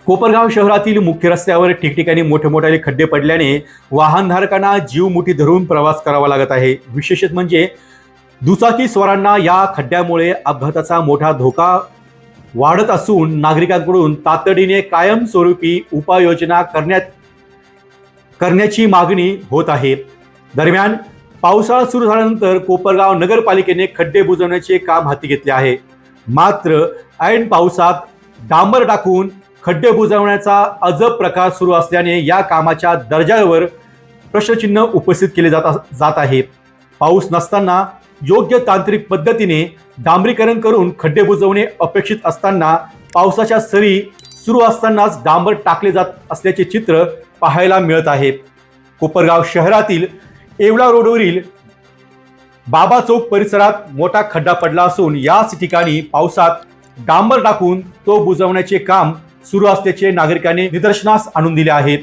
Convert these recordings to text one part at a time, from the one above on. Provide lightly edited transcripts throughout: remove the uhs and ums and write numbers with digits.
कोपरगाव शहरातील मुख्य रस्त्यावर ठिकठिकाणी मोठे खड्डे पडल्याने वाहनधारकांना जीव मुठी धरून प्रवास करावा लागत आहे। विशेष म्हणजे दुचाकी स्वारांना या खड्ड्यामुळे अपघाताचा मोठा धोका वाढत असून नागरिकांकडून तातडीने कायमस्वरूपी उपाययोजना करण्याची मागणी होत आहे। दरम्यान पावसाळा सुरू झाल्यानंतर कोपरगाव नगरपालिकेने खड्डे बुजवण्याचे काम हाती घेतले आहे। मात्र ऐन पावसात डांबर टाकून खड्डे बुजवण्याचा अजब प्रकार सुरू असल्याने या कामाच्या दर्जावर प्रश्नचिन्ह उपस्थित केले जात आहे। पाऊस नसताना योग्य तांत्रिक पद्धतीने डांबरीकरण करून खड्डे बुजवणे अपेक्षित असताना पावसाच्या सरी सुरू असतानाच डांबर टाकले जात असल्याचे चित्र पाहायला मिळत आहे। कोपरगाव शहरातील येवला रोडवरील बाबा चौक परिसरात मोठा खड्डा पडला असून याच ठिकाणी पावसात डांबर टाकून तो बुजवण्याचे काम सुरू असल्याचे नागरिकांनी निदर्शनास आणून दिले आहे।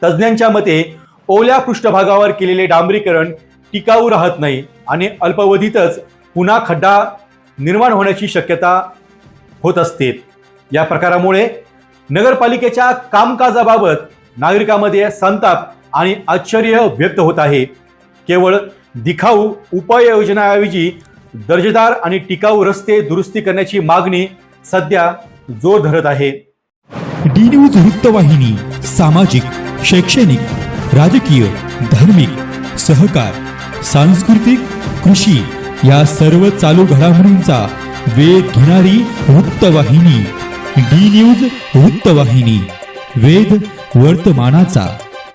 तज्ज्ञांच्या मते ओल्या पृष्ठभागावर केलेले डांबरीकरण टिकाऊ राहत नाही आणि अल्पावधीतच पुन्हा खड्डा निर्माण होण्याची शक्यता होत असते। या प्रकारामुळे नगरपालिकेच्या कामकाजाबाबत नागरिकांमध्ये संताप आणि आश्चर्य व्यक्त होत आहे। केवळ दिखाऊ उपाययोजनाऐवजी दर्जेदार आणि टिकाऊ रस्ते दुरुस्ती करण्याची मागणी सध्या जोर धरत आहे। डी न्यूज वृत्तवाहिनी सामाजिक, शैक्षणिक, राजकीय, धार्मिक, सहकार, सांस्कृतिक, कृषी या सर्व चालू घडामोडींचा वेध घेणारी वृत्तवाहिनी डी न्यूज वृत्तवाहिनी, वेध वर्तमानाचा।